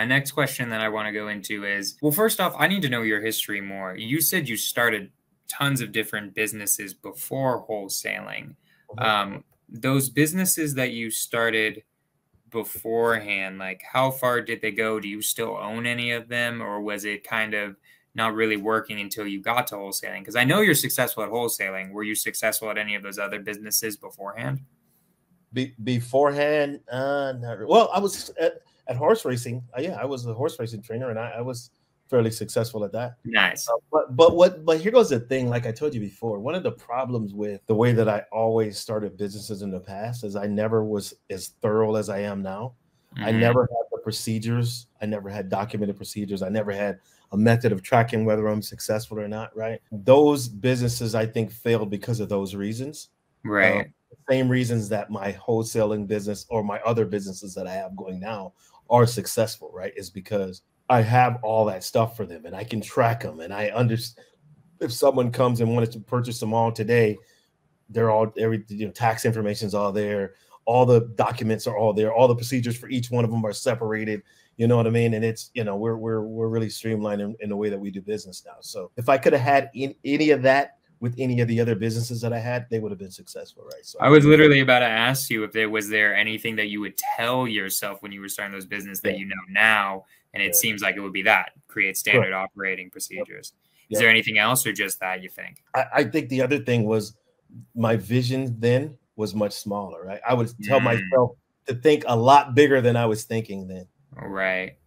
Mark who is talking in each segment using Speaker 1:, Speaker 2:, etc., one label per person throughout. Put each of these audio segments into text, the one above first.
Speaker 1: My next question that I want to go into is, well, first off, I need to know your history more. You said you started tons of different businesses before wholesaling. Those businesses that you started beforehand, like how far did they go? Do you still own any of them, or was it kind of not really working until you got to wholesaling? Because I know you're successful at wholesaling. Were you successful at any of those other businesses beforehand?
Speaker 2: Beforehand, well, I was at horse racing. Yeah, I was a horse racing trainer, and I was fairly successful at that.
Speaker 1: Nice.
Speaker 2: But here goes the thing. Like I told you before, one of the problems with the way that I always started businesses in the past is I never was as thorough as I am now. I never had the procedures. I never had documented procedures. I never had a method of tracking whether I'm successful or not. Right. Those businesses, I think, failed because of those reasons.
Speaker 1: Right.
Speaker 2: Same reasons that my wholesaling business or my other businesses that I have going now are successful, right? Is because I have all that stuff for them and I can track them. And I understand if someone comes and wanted to purchase them all today, tax information is all there. All the documents are all there. All the procedures for each one of them are separated. You know what I mean? And it's, we're really streamlined in the way that we do business now. So if I could have had any of that with any of the other businesses that I had, they would have been successful, right? So
Speaker 1: I was literally about to ask you if there was anything that you would tell yourself when you were starting those businesses that you know now, and it seems like it would be that create standard operating procedures. Is there anything else, or just that you think?
Speaker 2: I think the other thing was my vision then was much smaller, right? I would tell myself to think a lot bigger than I was thinking then.
Speaker 1: Right.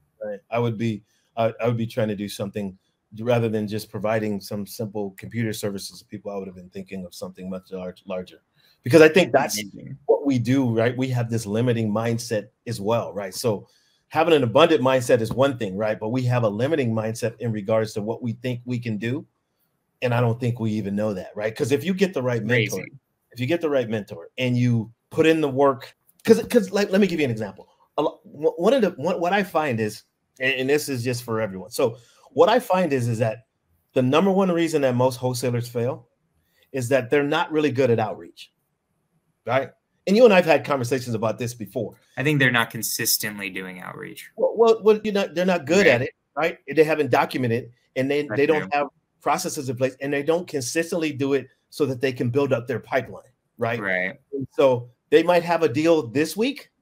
Speaker 2: I would be trying to do something. Rather than just providing some simple computer services to people, I would have been thinking of something much larger, because I think that's what we do, right? We have this limiting mindset as well, right? So having an abundant mindset is one thing, right? But we have a limiting mindset in regards to what we think we can do. And I don't think we even know that, right? Because if you get the right mentor, and you put in the work, because let me give you an example. What I find is, and this is just for everyone. So what I find is that the number one reason that most wholesalers fail is that they're not really good at outreach, right? And you and I've had conversations about this before.
Speaker 1: I think they're not consistently doing outreach.
Speaker 2: Well, they're not good at it, right? They haven't documented, and they don't have processes in place, and they don't consistently do it so that they can build up their pipeline, right?
Speaker 1: Right.
Speaker 2: And so they might have a deal this week,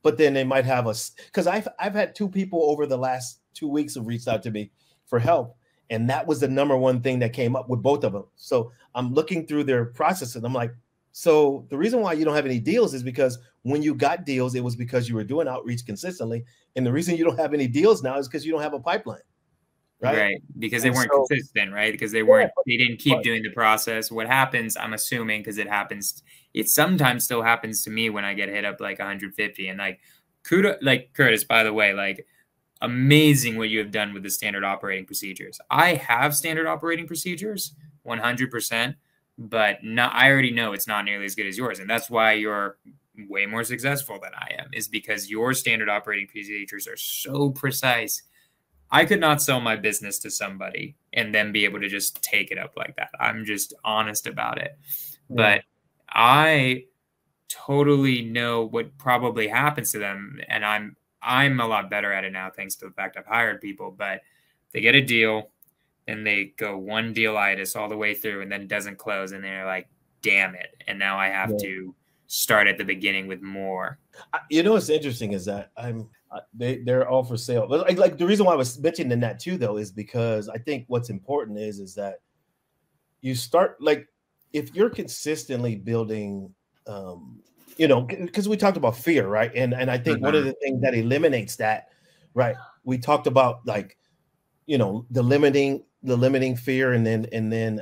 Speaker 2: but then they might have because I've had two people over the last 2 weeks have reached out to me for help. And that was the number one thing that came up with both of them. So I'm looking through their process and I'm like, so the reason why you don't have any deals is because when you got deals, it was because you were doing outreach consistently. And the reason you don't have any deals now is because you don't have a pipeline. Right.
Speaker 1: Because they weren't consistent, right? Because they didn't keep doing the process. What happens, I'm assuming, because it sometimes still happens to me when I get hit up like 150 and Curtis, by the way, amazing what you have done with the standard operating procedures. I have standard operating procedures 100%, but I already know it's not nearly as good as yours. And that's why you're way more successful than I am, is because your standard operating procedures are so precise. I could not sell my business to somebody and then be able to just take it up like that. I'm just honest about it. Yeah. But I totally know what probably happens to them. And I'm a lot better at it now, thanks to the fact I've hired people. But they get a deal and they go one deal-itis all the way through and then it doesn't close. And they're like, damn it. And now I have to start at the beginning with more.
Speaker 2: What's interesting is that they're all for sale. Like the reason why I was mentioning that too, though, is because I think what's important is that you start, if you're consistently building, because we talked about fear, right? And I think one of the things that eliminates that, right? We talked about the limiting fear, and then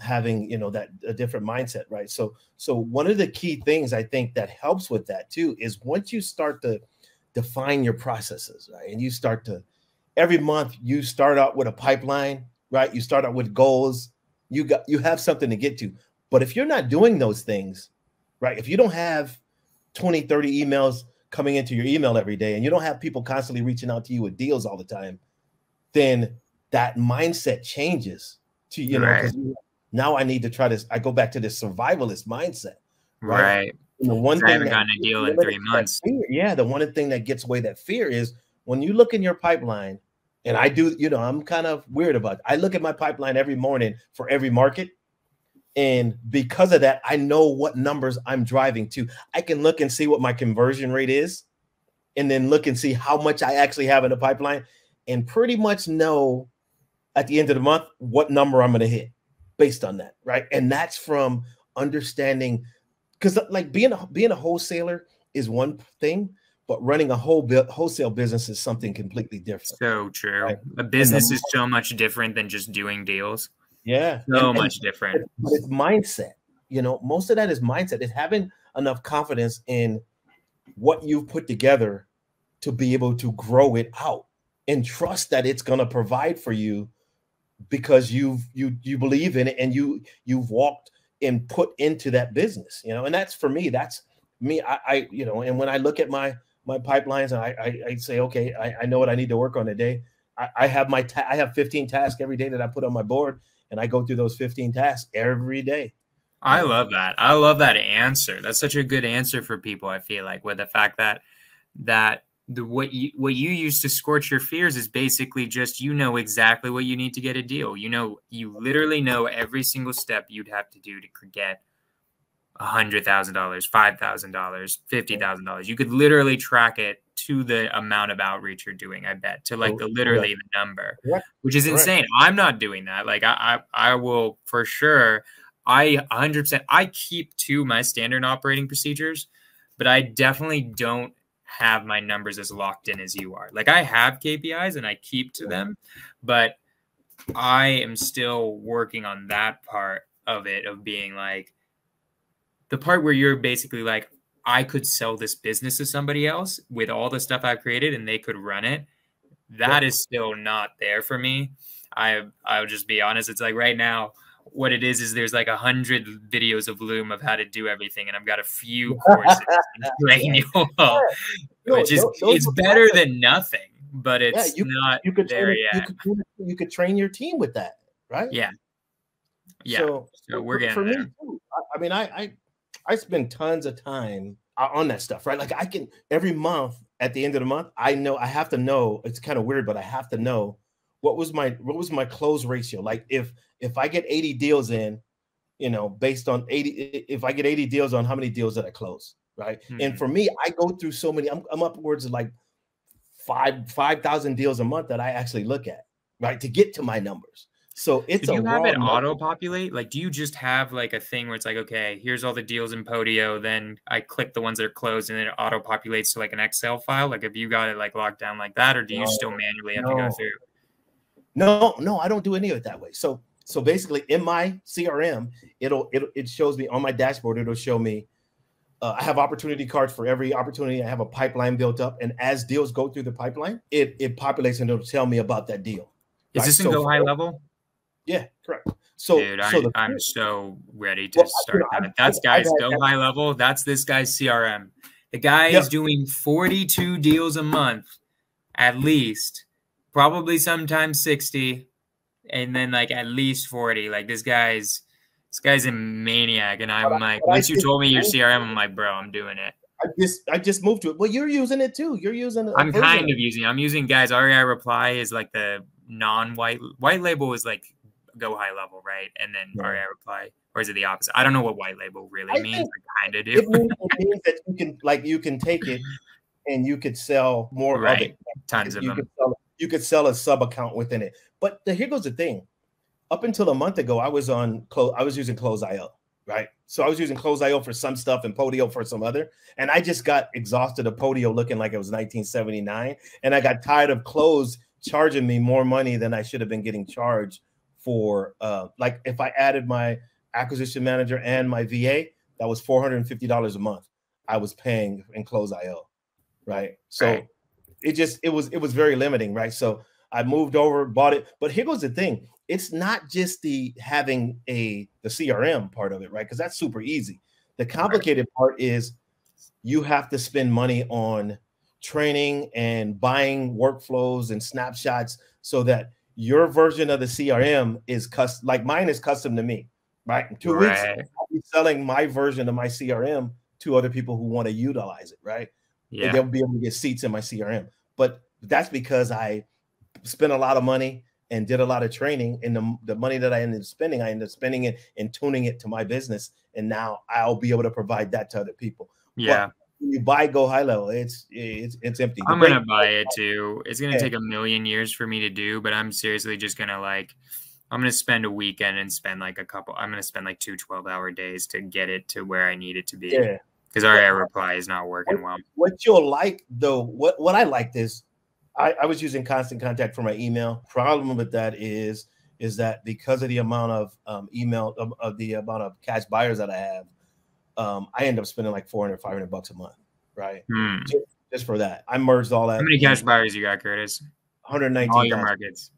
Speaker 2: having that a different mindset, right? So one of the key things I think that helps with that too is once you start to define your processes, right? And you start to every month you start out with a pipeline, right? You start out with goals. You have something to get to. But if you're not doing those things, right? If you don't have 20, 30 emails coming into your email every day, and you don't have people constantly reaching out to you with deals all the time, then that mindset changes to, because now I need to try this. I go back to this survivalist mindset, right? And the one thing I haven't
Speaker 1: gotten a deal in 3 months.
Speaker 2: The one thing that gets away that fear is when you look in your pipeline, and I do, you know, I'm kind of weird about it. I look at my pipeline every morning for every market. And because of that, I know what numbers I'm driving to. I can look and see what my conversion rate is, and then look and see how much I actually have in the pipeline, and pretty much know at the end of the month what number I'm going to hit based on that, right? And that's from understanding, because like being a wholesaler is one thing, but running a wholesale business is something completely different.
Speaker 1: So true.
Speaker 2: Right?
Speaker 1: A business is so much different than just doing deals.
Speaker 2: Yeah,
Speaker 1: so much different.
Speaker 2: But it's mindset. You know, most of that is mindset. It's having enough confidence in what you've put together to be able to grow it out and trust that it's going to provide for you, because you believe in it, and you've walked and put into that business. You know, and that's for me. That's me. I you know, and when I look at my pipelines, and I say, okay, I know what I need to work on today. I have I have 15 tasks every day that I put on my board, and I go through those 15 tasks every day.
Speaker 1: I love that. I love that answer. That's such a good answer for people. I feel like, with the fact that what you use to scorch your fears is basically just, you know exactly what you need to get a deal. You know, you literally know every single step you'd have to do to get $100,000, $5,000, $50,000. You could literally track it to the amount of outreach you're doing, I bet, to like literally the number, which is insane. I'm not doing that. Like I will for sure. I 100%, I keep to my standard operating procedures, but I definitely don't have my numbers as locked in as you are. Like, I have KPIs and I keep to them, but I am still working on that part of it, of being like, the part where you're basically like, I could sell this business to somebody else with all the stuff I've created and they could run it. That is still not there for me. I'll just be honest. It's like right now, what it is there's like 100 videos of Loom of how to do everything, and I've got a few courses manual, which is it's better than nothing, but it's not there yet.
Speaker 2: You could train your team with that, right?
Speaker 1: Yeah.
Speaker 2: So
Speaker 1: we're getting
Speaker 2: for
Speaker 1: there.
Speaker 2: me too. I mean, I spend tons of time on that stuff, right? Like, I can every month, at the end of the month, I know I have to know. It's kind of weird, but I have to know what was my close ratio. Like, if I get 80 deals in, you know, based on 80, if I get 80 deals on how many deals did I close, right? And for me, I go through so many. I'm upwards of like 5,000 deals a month that I actually look at, right, to get to my numbers. So it's
Speaker 1: do you have it auto populate? Like, do you just have like a thing where it's like, okay, here's all the deals in Podio, then I click the ones that are closed, and then it auto populates to like an Excel file? Like, have you got it like locked down like that, or do you still manually have to go through?
Speaker 2: No, I don't do any of it that way. So basically, in my CRM, it shows me on my dashboard. It'll show me I have opportunity cards for every opportunity. I have a pipeline built up, and as deals go through the pipeline, it populates and it'll tell me about that deal.
Speaker 1: Is this in Go High Level?
Speaker 2: Yeah, correct. So,
Speaker 1: dude, I'm so ready to start that. That's Go High Level. That's this guy's CRM. The guy is doing 42 deals a month, at least, probably sometimes 60, and then like at least 40. Like, this guy's a maniac. And I'm like, once you told me your CRM, I'm like, bro, I'm doing it.
Speaker 2: I just moved to it. Well, you're using it too. You're using it.
Speaker 1: I'm kind of using it. I'm using, guys, REI Reply is like the non-white label is like Go High Level, right? And then REI Reply, or is it the opposite? I don't know what white label really means. I kind of do.
Speaker 2: It means that you can take it and you could sell more of it.
Speaker 1: Tons of them.
Speaker 2: You could sell a sub account within it. But here goes the thing. Up until a month ago, I was using Close.io, right? So I was using Close.io for some stuff and Podio for some other. And I just got exhausted of Podio looking like it was 1979. And I got tired of Close charging me more money than I should have been getting charged for. Like, if I added my acquisition manager and my VA, that was $450 a month I was paying in Close.io, right? So it was very limiting, right? So I moved over, bought it. But here goes the thing. It's not just the having the CRM part of it, right? Because that's super easy. The complicated part is you have to spend money on training and buying workflows and snapshots so that your version of the CRM is custom. Like, mine is custom to me, right? In 2 weeks, I'll be selling my version of my CRM to other people who want to utilize it, right? Yeah. And they'll be able to get seats in my CRM. But that's because I spent a lot of money and did a lot of training, and the money that I ended up spending it and tuning it to my business. And now I'll be able to provide that to other people.
Speaker 1: Yeah.
Speaker 2: But when you buy Go High Level, it's empty.
Speaker 1: I'm going to buy it too. It's going to take a million years for me to do, but I'm seriously just going to I'm going to spend a weekend and spend like I'm going to spend like 2 12-hour days to get it to where I need it to be.
Speaker 2: Yeah.
Speaker 1: Because our air reply is not working well.
Speaker 2: What you'll like though, what I liked is I was using Constant Contact for my email. Problem with that is that because of the amount of email of the amount of cash buyers that I have, I end up spending like $400, $500 a month, right? Just for that. I merged all that.
Speaker 1: How many cash buyers you got, Curtis?
Speaker 2: 119.
Speaker 1: All your markets.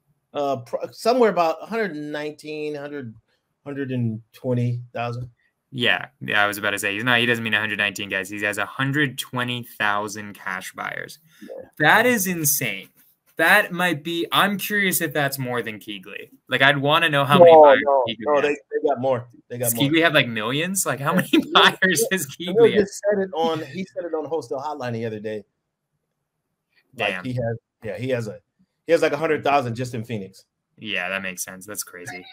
Speaker 2: Somewhere about 119, 120,000.
Speaker 1: Yeah, I was about to say, he doesn't mean 119 guys. He has 120,000 cash buyers. Yeah. That is insane. That might be, I'm curious if that's more than Keegley. Like, I'd want to know how many buyers Keegley has.
Speaker 2: They got more.
Speaker 1: Does Keegley have like millions? Like, how many buyers does Keegley have?
Speaker 2: He said it on Wholesale Hotline the other day.
Speaker 1: Damn.
Speaker 2: Like he has like 100,000 just in Phoenix.
Speaker 1: Yeah, that makes sense. That's crazy.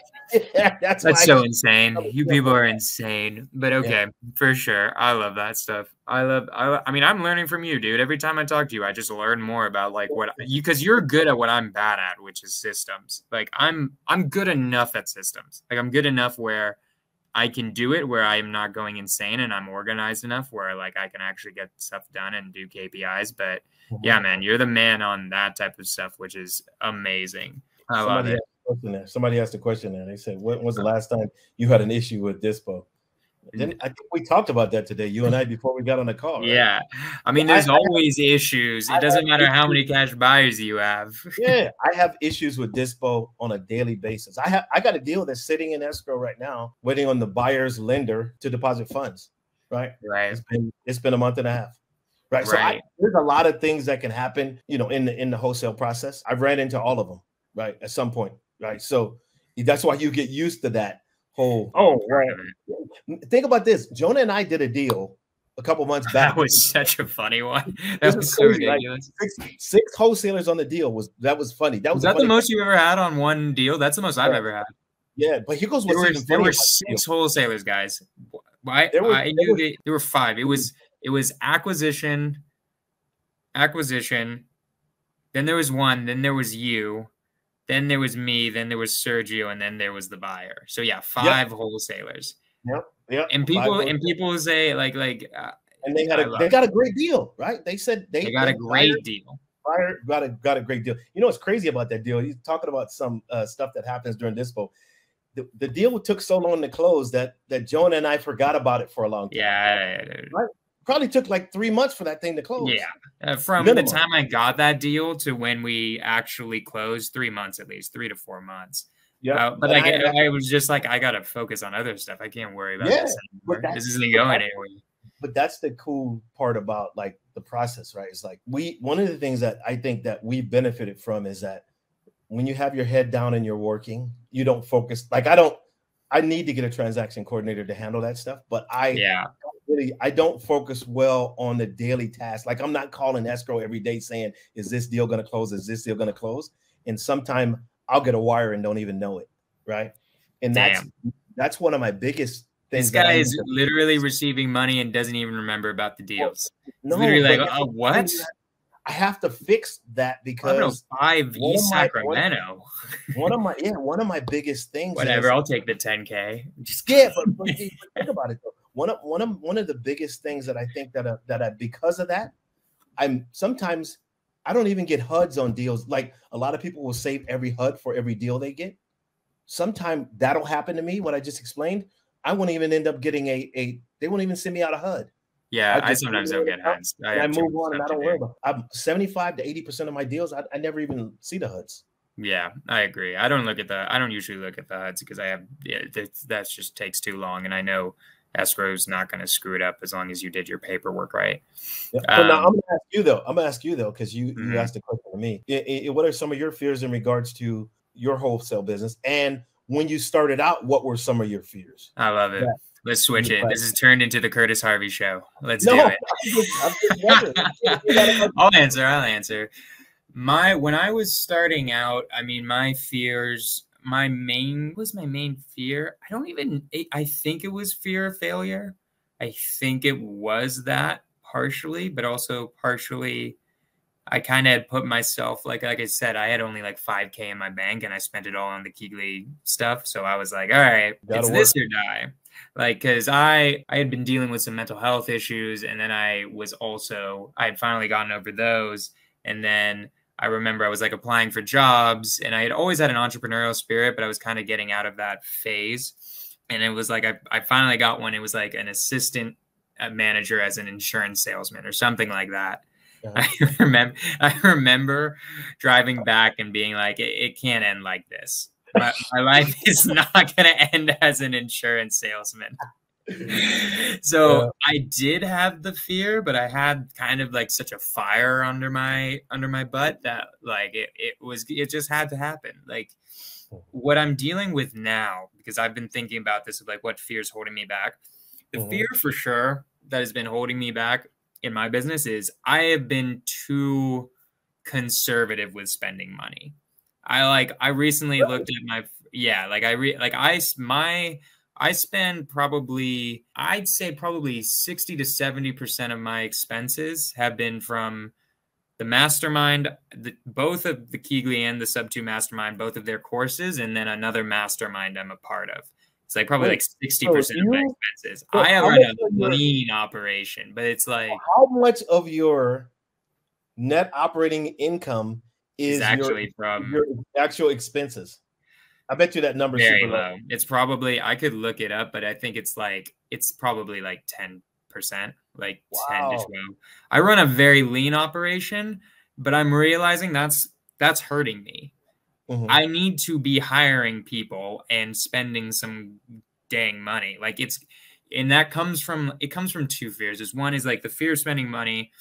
Speaker 2: That's
Speaker 1: so insane. You people are insane. But okay, for sure. I love that stuff. I mean, I'm learning from you, dude. Every time I talk to you, I just learn more about like because you're good at what I'm bad at, which is systems. Like I'm good enough at systems. Like I'm good enough where I can do it, where I'm not going insane, and I'm organized enough where like I can actually get stuff done and do KPIs. But yeah, man, you're the man on that type of stuff, which is amazing. I love it.
Speaker 2: Somebody asked a question there. They said, when was the last time you had an issue with Dispo? I think we talked about that today, you and I, before we got on the call. Right?
Speaker 1: Yeah. I mean, there's always issues. It doesn't matter how many cash buyers you have.
Speaker 2: Yeah, I have issues with Dispo on a daily basis. I got a deal that's sitting in escrow right now, waiting on the buyer's lender to deposit funds. Right.
Speaker 1: Right.
Speaker 2: It's been a month and a half. Right. So there's a lot of things that can happen, in the wholesale process. I've ran into all of them. Right. At some point. Right. So that's why you get used to that whole. Oh, right. Think about this. Jonah and I did a deal a couple months back.
Speaker 1: That was such a funny one. That was so ridiculous.
Speaker 2: Like six wholesalers on the deal was funny. That was
Speaker 1: that the most you've ever had on one deal? That's the most I've ever had.
Speaker 2: Yeah, but here goes
Speaker 1: there were 6 wholesalers, guys. I knew there were 5. It was acquisition. Then there was one. Then there was you. Then there was me, then there was Sergio, and then there was the buyer. So yeah, 5 wholesalers.
Speaker 2: Yep.
Speaker 1: And people say like,
Speaker 2: and they got a great deal, right? They said they
Speaker 1: got a great deal.
Speaker 2: Buyer got a great deal. You know what's crazy about that deal? He's talking about some stuff that happens during Dispo. The deal took so long to close that Jonah and I forgot about it for a long time.
Speaker 1: Yeah.
Speaker 2: Right? Probably took like 3 months for that thing to close.
Speaker 1: Yeah. From the time I got that deal to when we actually closed, 3 months at least, 3 to 4 months. Yeah. But I was just like, I got to focus on other stuff. I can't worry about this anymore. This isn't going anywhere.
Speaker 2: But that's the cool part about like the process, right? It's like one of the things that I think that we benefited from is that when you have your head down and you're working, you don't focus. Like I need to get a transaction coordinator to handle that stuff, but I don't focus well on the daily task. Like I'm not calling escrow every day saying, is this deal going to close? Is this deal going to close? And sometime I'll get a wire and don't even know it. Right. And that's one of my biggest things.
Speaker 1: This guy is literally receiving money and doesn't even remember about the deals. No, literally like, oh, what?
Speaker 2: I have to fix that because
Speaker 1: 5 East Sacramento.
Speaker 2: One of my biggest things.
Speaker 1: Whatever, I'll take the 10K.
Speaker 2: But think about it though. One of the biggest things that I think that because of that, sometimes I don't even get HUDs on deals. Like a lot of people will save every HUD for every deal they get. Sometime that'll happen to me. What I just explained, I won't even end up getting they won't even send me out a HUD.
Speaker 1: Yeah, I sometimes don't get HUDs.
Speaker 2: I move on and I don't worry about it. 75 to 80% of my deals, I never even see the HUDs.
Speaker 1: Yeah, I agree. I don't usually look at the HUDs because that just takes too long. And I know escrow's not going to screw it up as long as you did your paperwork right.
Speaker 2: Yeah. So now I'm going to ask you though, because you asked a question to me. What are some of your fears in regards to your wholesale business? And when you started out, what were some of your fears?
Speaker 1: I love it. Yeah. Let's switch it. This has turned into the Curtis Harvey show. Let's do it. I'll answer. When I was starting out, I mean, my fears, my main fear? I think it was fear of failure. I think it was that partially, but also partially I kind of had put myself like I said, I had only like 5K in my bank and I spent it all on the Keegley stuff. So I was like, all right,
Speaker 2: Gotta
Speaker 1: it's
Speaker 2: work.
Speaker 1: this or die. Like, because I had been dealing with some mental health issues, and then I had finally gotten over those. And then I remember I was like applying for jobs, and I had always had an entrepreneurial spirit, but I was kind of getting out of that phase. And it was like I finally got one. It was like an assistant manager as an insurance salesman or something like that.
Speaker 2: Uh-huh.
Speaker 1: I remember driving back and being like, it can't end like this. My life is not going to end as an insurance salesman. So I did have the fear, but I had kind of like such a fire under my butt that like it just had to happen. Like what I'm dealing with now, because I've been thinking about this of like what fear is holding me back. The fear for sure that has been holding me back in my business is I have been too conservative with spending money. I recently looked at I spend probably, I'd say probably 60 to 70% of my expenses have been from the mastermind, both of the Keegley and the Sub 2 mastermind, both of their courses, and then another mastermind I'm a part of. It's like probably like 60% of my expenses. I have run a lean operation, but it's like,
Speaker 2: how much of your net operating income is
Speaker 1: actually from
Speaker 2: your actual expenses? I bet you that number is
Speaker 1: very
Speaker 2: super
Speaker 1: low. It's probably, I could look it up, but I think it's probably like 10%, like 10 to 12. I run a very lean operation, but I'm realizing that's hurting me. I need to be hiring people and spending some dang money. Like it comes from two fears. One is like the fear of spending money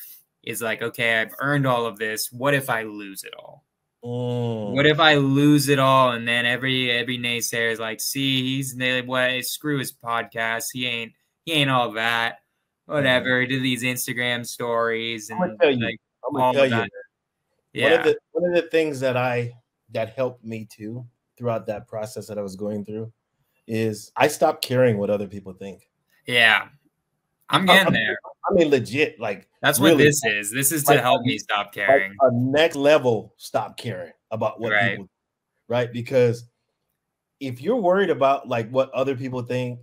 Speaker 1: is like, okay, I've earned all of this. What if I lose it all? What if I lose it all? And then every naysayer is like, see, screw his podcast. He ain't all that. Whatever. Do these Instagram stories and
Speaker 2: I'm gonna tell you.
Speaker 1: Yeah.
Speaker 2: One of the things that helped me too throughout that process that I was going through is I stopped caring what other people think.
Speaker 1: Yeah. I'm getting there.
Speaker 2: I mean, legit, like
Speaker 1: that's really, what this is. This is to help me stop caring.
Speaker 2: Like a next level, stop caring about what people, right? Because if you're worried about like what other people think,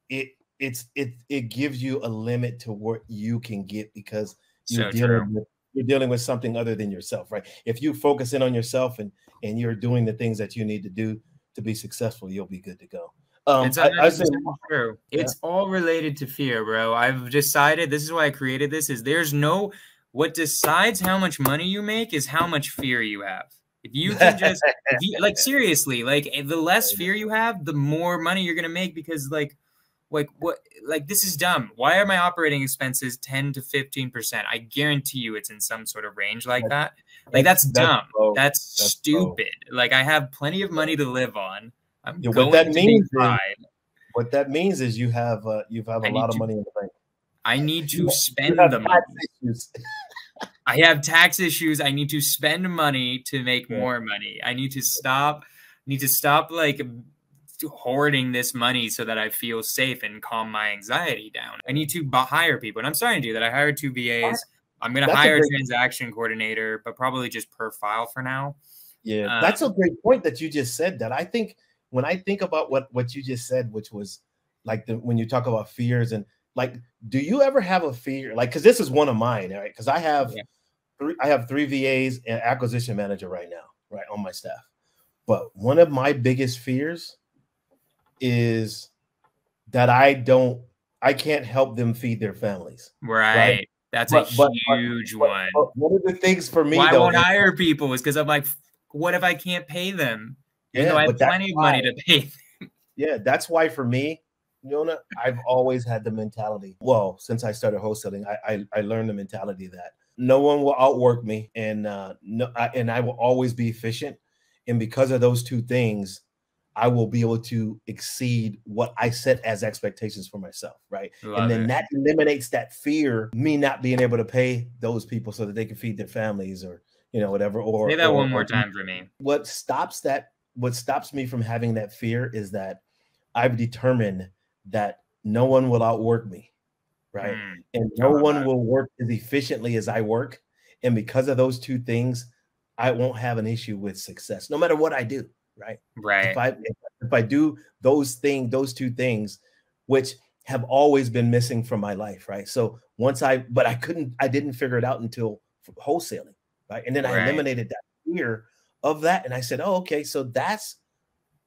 Speaker 2: it gives you a limit to what you can get because you're dealing with something other than yourself, right? If you focus in on yourself and you're doing the things that you need to do to be successful, you'll be good to go.
Speaker 1: It's true. It's all related to fear, bro. I've decided, this is why I created this, is what decides how much money you make is how much fear you have. If you can just, like seriously, like the less fear you have, the more money you're going to make because like this is dumb. Why are my operating expenses 10 to 15%? I guarantee you it's in some sort of range like that. Like that's dumb. That's stupid. Like I have plenty of money to live on.
Speaker 2: What that means is you have a lot of money in the bank.
Speaker 1: I need to spend the money. I have tax issues. I need to spend money to make more money. I need to stop like hoarding this money so that I feel safe and calm my anxiety down. I need to hire people, and I'm starting to do that. I hired 2 VAs. I'm going to hire a transaction coordinator, but probably just per file for now.
Speaker 2: Yeah, that's a great point that you just said. That I think when I think about what you just said, which was like when you talk about fears and like, do you ever have a fear? Like, because this is one of mine, right? Because I have 3 VAs and acquisition manager right now, right, on my staff. But one of my biggest fears is that I can't help them feed their families.
Speaker 1: Right. That's a huge one.
Speaker 2: One of the things for me,
Speaker 1: why I won't hire people is because I'm like, what if I can't pay them? Even though I have plenty of money to pay them.
Speaker 2: Yeah, that's why for me, Yona, I've always had the mentality. Well, since I started wholesaling, I learned the mentality that no one will outwork me, and I will always be efficient. And because of those 2 things, I will be able to exceed what I set as expectations for myself, right? And then that eliminates that fear, me not being able to pay those people so that they can feed their families or whatever,
Speaker 1: Say that one more
Speaker 2: or
Speaker 1: time for me.
Speaker 2: what stops me from having that fear is that I've determined that no one will outwork me, right? And
Speaker 1: I
Speaker 2: no
Speaker 1: love
Speaker 2: one
Speaker 1: that.
Speaker 2: will work as efficiently as I work. And because of those two things, I won't have an issue with success, no matter what I do, right?
Speaker 1: Right.
Speaker 2: If I do those two things, which have always been missing from my life, right? So but I didn't figure it out until wholesaling, right? And then I
Speaker 1: Right.
Speaker 2: eliminated that fear of that. And I said, oh, okay, so that's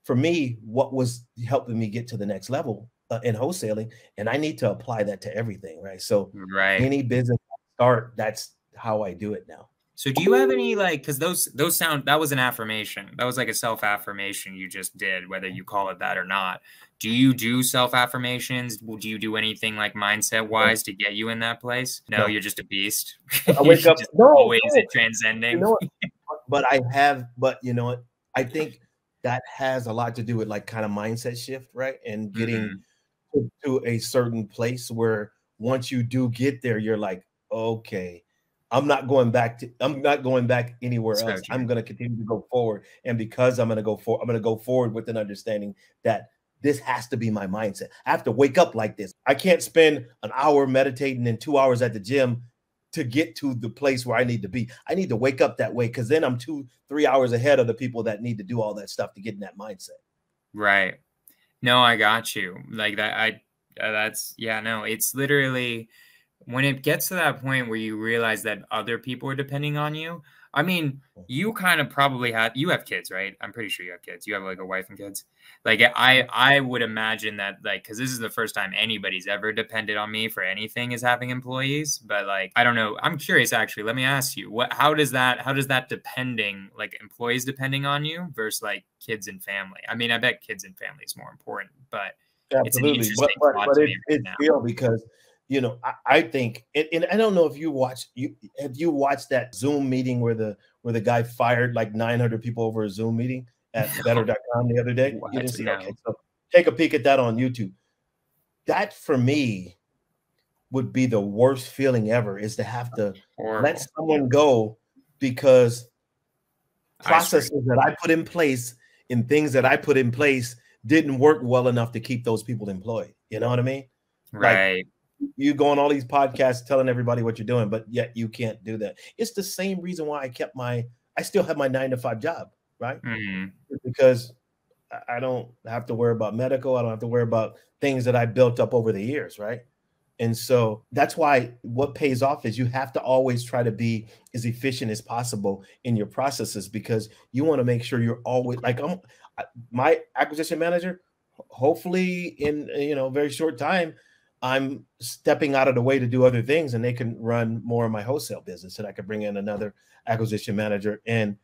Speaker 2: for me what was helping me get to the next level in wholesaling. And I need to apply that to everything, right? So
Speaker 1: Right.
Speaker 2: any business I start, that's how I do it now.
Speaker 1: So do you have any, like, because those sound, that was an affirmation. That was like a self-affirmation you just did, whether you call it that or not. Do you do self-affirmations? Do you do anything like mindset-wise to get you in that place? No, you're just a beast.
Speaker 2: I wake up,
Speaker 1: Just
Speaker 2: no,
Speaker 1: always
Speaker 2: no.
Speaker 1: transcending.
Speaker 2: You know what? But you know what? I think that has a lot to do with like kind of mindset shift, right? And getting to a certain place where once you do get there, you're like, okay, I'm not going back anywhere
Speaker 1: So
Speaker 2: else.
Speaker 1: true.
Speaker 2: I'm going to continue to go forward. And because I'm going to go forward with an understanding that this has to be my mindset. I have to wake up like this. I can't spend an hour meditating and 2 hours at the gym to get to the place where I need to be. I need to wake up that way because then I'm 2-3 hours ahead of the people that need to do all that stuff to get in that mindset.
Speaker 1: Right. No, I got you. Like that. No, it's literally when it gets to that point where you realize that other people are depending on you. I mean, you kind of probably you have kids, right? I'm pretty sure you have kids. You have like a wife and kids. Like I would imagine that, like, because this is the first time anybody's ever depended on me for anything is having employees. But like, I don't know. I'm curious actually. Let me ask you, how does that depending, like employees depending on you versus like kids and family? I mean, I bet kids and family is more important, but it's an
Speaker 2: Absolutely.
Speaker 1: interesting thought to me right
Speaker 2: It's
Speaker 1: now.
Speaker 2: real because I think, and I don't know if have you watched that Zoom meeting where the guy fired like 900 people over a Zoom meeting at better.com the other day?
Speaker 1: What?
Speaker 2: You didn't see?
Speaker 1: No.
Speaker 2: Okay, so take a peek at that on YouTube. That for me would be the worst feeling ever, is to have to let
Speaker 1: Horrible.
Speaker 2: someone go because processes that I put in place and things that I put in place didn't work well enough to keep those people employed. You know what I mean?
Speaker 1: Right.
Speaker 2: Like, you go on all these podcasts telling everybody what you're doing, but yet you can't do that. It's the same reason why I still have my 9-to-5 job, right? Because I don't have to worry about medical. I don't have to worry about things that I built up over the years, right? And so that's why what pays off is you have to always try to be as efficient as possible in your processes, because you want to make sure you're always like, my acquisition manager, hopefully in a very short time, I'm stepping out of the way to do other things and they can run more of my wholesale business, and I could bring in another acquisition manager and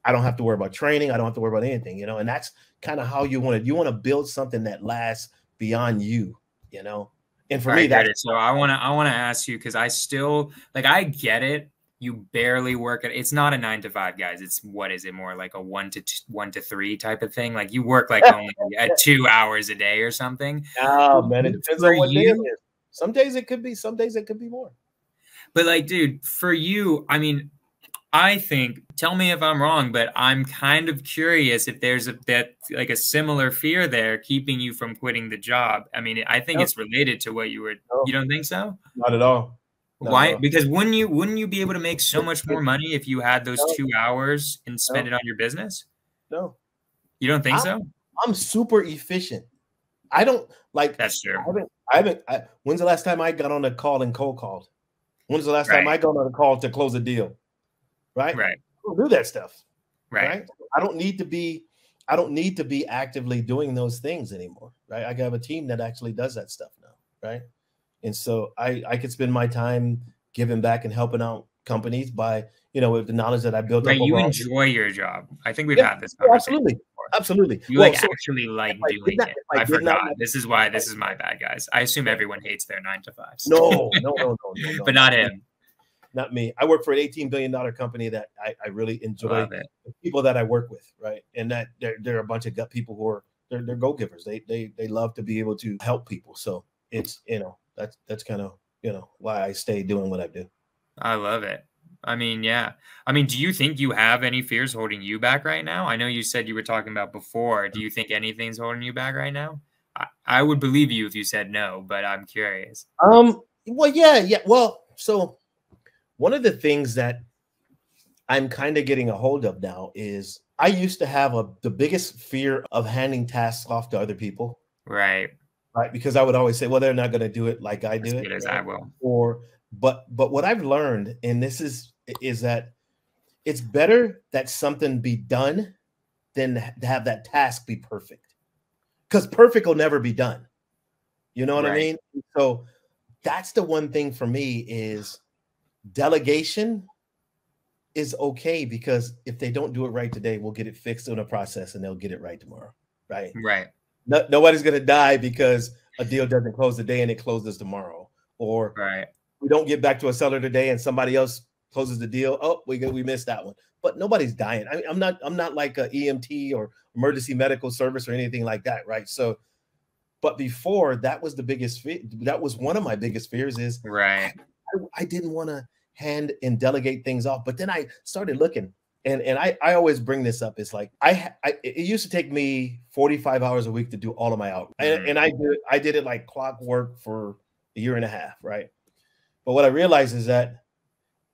Speaker 2: I don't have to worry about training. I don't have to worry about anything, and that's kind of how you want to build something that lasts beyond you. And for
Speaker 1: All
Speaker 2: me,
Speaker 1: right, Curtis. So I wanna ask you, because I still, like, I get it. You barely work it's not a 9-to-5, guys. It's, what is it, more like a 1 to 3 type of thing? Like you work like only at 2 hours a day or something.
Speaker 2: Oh man, it depends
Speaker 1: For
Speaker 2: on what day it
Speaker 1: you,
Speaker 2: is. Some days it could be, some days it could be more.
Speaker 1: but like, dude, for you, I mean, I think, tell me if I'm wrong, but I'm kind of curious if there's like a similar fear there keeping you from quitting the job. I mean, I think
Speaker 2: No,
Speaker 1: it's related to what you were.
Speaker 2: no,
Speaker 1: You don't think so?
Speaker 2: not at all. Not at
Speaker 1: Why?
Speaker 2: all.
Speaker 1: Because wouldn't you be able to make so much more money if you had those
Speaker 2: No,
Speaker 1: 2 hours and spend
Speaker 2: no,
Speaker 1: it on your business?
Speaker 2: no.
Speaker 1: You don't think so?
Speaker 2: I'm super efficient. I don't like.
Speaker 1: That's true.
Speaker 2: When's the last time I got on a call and cold called? When's the last time
Speaker 1: Right.
Speaker 2: I got on a call to close a deal? Right.
Speaker 1: Right.
Speaker 2: I don't do that stuff.
Speaker 1: Right.
Speaker 2: Right. I don't need to be actively doing those things anymore. Right. I have a team that actually does that stuff now. Right. And so I could spend my time giving back and helping out companies by, with the knowledge that I built
Speaker 1: Right.
Speaker 2: up
Speaker 1: You
Speaker 2: overall.
Speaker 1: enjoy your job. I think we've
Speaker 2: Yeah,
Speaker 1: had this conversation
Speaker 2: absolutely.
Speaker 1: before.
Speaker 2: Absolutely.
Speaker 1: You actually like doing it. I forgot.
Speaker 2: Not,
Speaker 1: This is my bad, guys. I assume everyone hates their 9-to-5s.
Speaker 2: no,
Speaker 1: But not him.
Speaker 2: Not me. I work for an $18 billion company that I really enjoy the people that I work with, right? And that they're a bunch of people who are they're go givers. They love to be able to help people. So it's that's kind of why I stay doing what I do.
Speaker 1: I love it. I mean, yeah. I mean, do you think you have any fears holding you back right now? I know you said you were talking about before. Do you think anything's holding you back right now? I would believe you if you said no, but I'm curious.
Speaker 2: Well, yeah. Well, so one of the things that I'm kind of getting a hold of now is I used to have the biggest fear of handing tasks off to other people.
Speaker 1: Right.
Speaker 2: Right. Because I would always say, well, they're not going to do it like I
Speaker 1: As
Speaker 2: do it.
Speaker 1: good as
Speaker 2: Right?
Speaker 1: I will.
Speaker 2: But what I've learned, and this is that it's better that something be done than to have that task be perfect. Because perfect will never be done. You know what I mean? So that's the one thing for me is delegation is okay, because if they don't do it right today, we'll get it fixed in a process and they'll get it right tomorrow. Right.
Speaker 1: Right.
Speaker 2: Nobody's going to die because a deal doesn't close today and it closes tomorrow, or we don't get back to a seller today and somebody else closes the deal. Oh, we missed that one. But nobody's dying. I mean, I'm not like a EMT or emergency medical service or anything like that, right? So, but before, that was the biggest fear. That was one of my biggest fears is I didn't want to hand and delegate things off. But then I started looking, and I always bring this up. It's like it used to take me 45 hours a week to do all of my outreach, and I did it like clockwork for a year and a half, right? But what I realized is that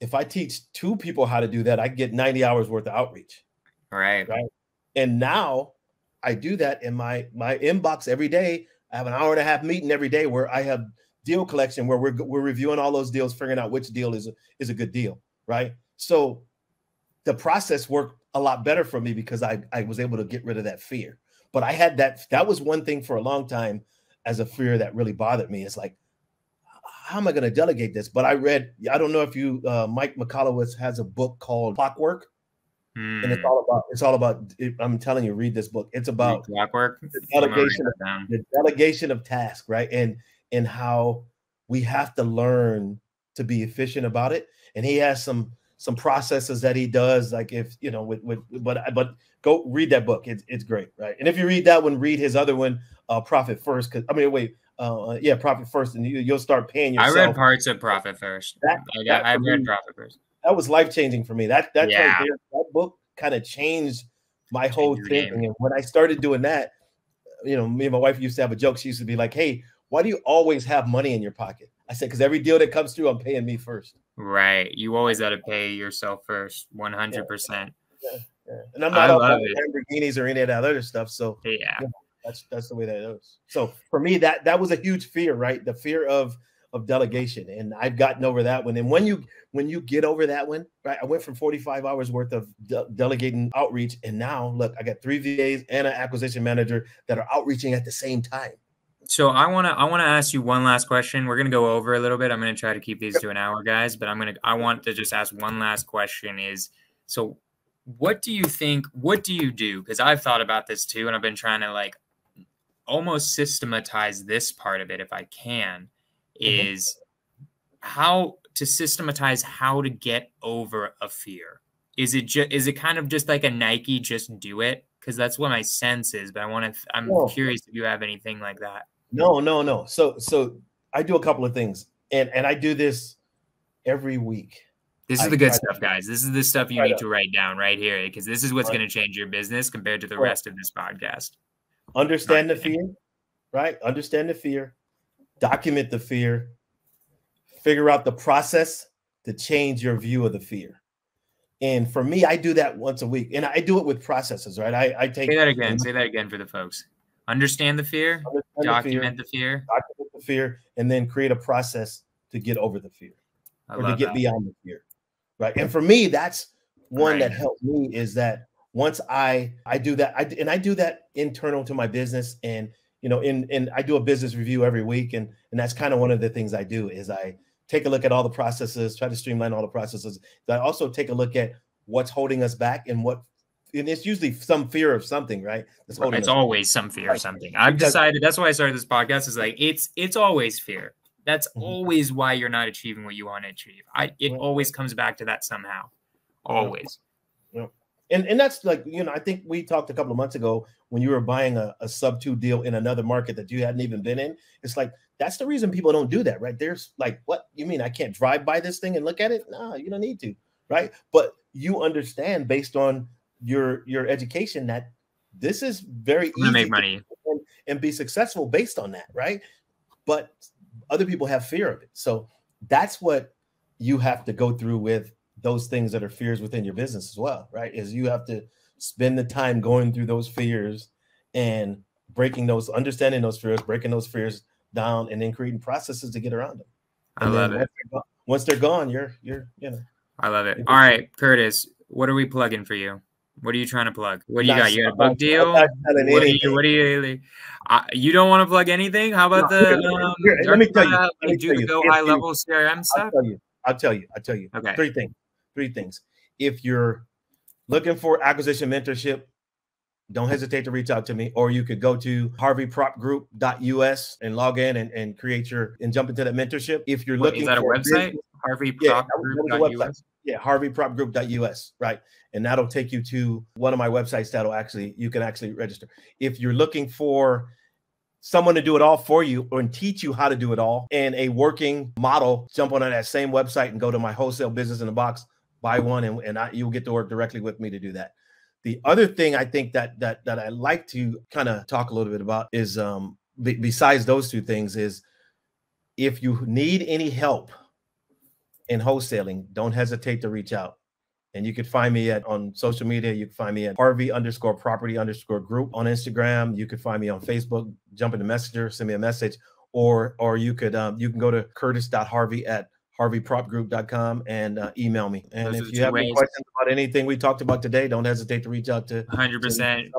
Speaker 2: if I teach 2 people how to do that, I get 90 hours worth of outreach.
Speaker 1: Right.
Speaker 2: And now I do that in my inbox every day. I have an hour and a half meeting every day where I have deal collection where we're reviewing all those deals, figuring out which deal is a good deal, right? So the process worked a lot better for me because I was able to get rid of that fear. But I had that was one thing for a long time as a fear that really bothered me. It's like, how am I going to delegate this? But I don't know if you, Mike McCallowitz has a book called Clockwork. And it's all about, I'm telling you, read this book. It's about
Speaker 1: Clockwork,
Speaker 2: the delegation of task, right? And how we have to learn to be efficient about it. And he has some processes that he does, like if, you know, but go read that book. It's great, right? And if you read that one, read his other one, Profit First. Profit First, and you'll start paying yourself.
Speaker 1: I read parts of Profit First. I read Profit First.
Speaker 2: That was life-changing for me. That's right there. That book kind of changed my whole thinking. And when I started doing that, you know, me and my wife used to have a joke. She used to be like, "Hey, why do you always have money in your pocket?" I said, "Because every deal that comes through, I'm paying me first."
Speaker 1: Right. You always got to pay yourself first, 100%.
Speaker 2: Yeah. And I'm not up on Lamborghinis or any of that other stuff. So
Speaker 1: yeah,
Speaker 2: that's the way that is. So for me, that was a huge fear, right? The fear of delegation, and I've gotten over that one. And when you get over that one, right? I went from 45 hours worth of delegating outreach, and now look, I got 3 VAs and an acquisition manager that are outreaching at the same time.
Speaker 1: So I wanna ask you one last question. We're gonna go over a little bit. I'm gonna try to keep these to an hour, guys. But I want to just ask one last question. So what do you think? What do you do? Because I've thought about this too, and I've been trying to like almost systematize this part of it if I can. Is how to systematize how to get over a fear. Is it kind of just like a Nike, just do it? Because that's what my sense is. But I'm curious if you have anything like that.
Speaker 2: No. So I do a couple of things, and I do this every week.
Speaker 1: This is the good stuff, guys. This is the stuff you need to write down right here, because this is what's going to change your business compared to the rest of this podcast.
Speaker 2: Understand the fear, right? Understand the fear. Document the fear, figure out the process to change your view of the fear. And for me, I do that once a week, and I do it with processes, right? I take
Speaker 1: say that again for the folks. Understand the fear, document the fear,
Speaker 2: and then create a process to get over the fear or to get beyond the fear, right? And for me, that's one that helped me, is that once I do that, I do that internal to my business, and you know, and I do a business review every week, and that's kind of one of the things I do is I take a look at all the processes, try to streamline all the processes. I also take a look at what's holding us back and it's usually some fear of something, right?
Speaker 1: It's always some fear of something. I've decided that's why I started this podcast. Is like it's always fear. That's always why you're not achieving what you want to achieve. It always comes back to that somehow. Always.
Speaker 2: Yeah. And that's like, you know, I think we talked a couple of months ago when you were buying a sub-2 deal in another market that you hadn't even been in. It's like, that's the reason people don't do that, right? There's like, what you mean? I can't drive by this thing and look at it? No, you don't need to, right? But you understand based on your education that this is very
Speaker 1: I'm gonna
Speaker 2: easy
Speaker 1: make money
Speaker 2: and be successful based on that, right? But other people have fear of it. So that's what you have to go through with those things that are fears within your business as well, right? Is you have to spend the time going through those fears and understanding those fears, breaking those fears down, and then creating processes to get around them. And
Speaker 1: I love it.
Speaker 2: Once they're gone, you're
Speaker 1: I love it. All right, Curtis, what are we plugging for you? What are you trying to plug? What do you got? You got a book deal? What do you? You don't want to plug anything? How about
Speaker 2: let me tell you.
Speaker 1: Do the Go High Level CRM stuff?
Speaker 2: I'll tell you.
Speaker 1: Okay.
Speaker 2: Three things. If you're looking for acquisition mentorship, don't hesitate to reach out to me, or you could go to harveypropgroup.us and log in and jump into that mentorship. If you're looking
Speaker 1: for a website, harveypropgroup.us.
Speaker 2: Yeah, harveypropgroup.us, right? And that'll take you to one of my websites you can actually register. If you're looking for someone to do it all for you and teach you how to do it all and a working model, jump on that same website and go to my wholesale business in the box, buy one, and you'll get to work directly with me to do that. The other thing I think that I like to kind of talk a little bit about is besides those two things is if you need any help in wholesaling, don't hesitate to reach out. And you can find me on social media. You can find me at Harvey_property_group on Instagram. You can find me on Facebook. Jump in the Messenger, send me a message, or you can go to curtis.harvey@harveypropgroup.com and email me. And if you have any questions about anything we talked about today, don't hesitate to reach out to
Speaker 1: 100%.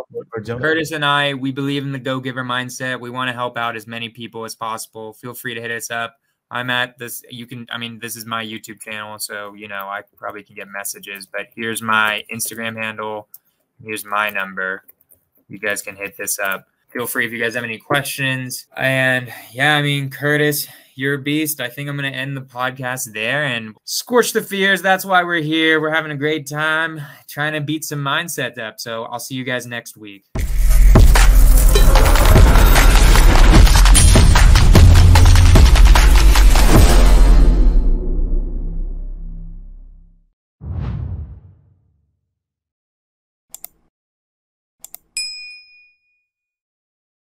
Speaker 1: Curtis and I, we believe in the go-giver mindset. We want to help out as many people as possible. Feel free to hit us up. I'm at this. This is my YouTube channel, so I probably can get messages. But here's my Instagram handle. Here's my number. You guys can hit this up. Feel free if you guys have any questions. And yeah, Curtis, you're a beast. I think I'm going to end the podcast there and scorch the fears. That's why we're here. We're having a great time trying to beat some mindset up. So I'll see you guys next week.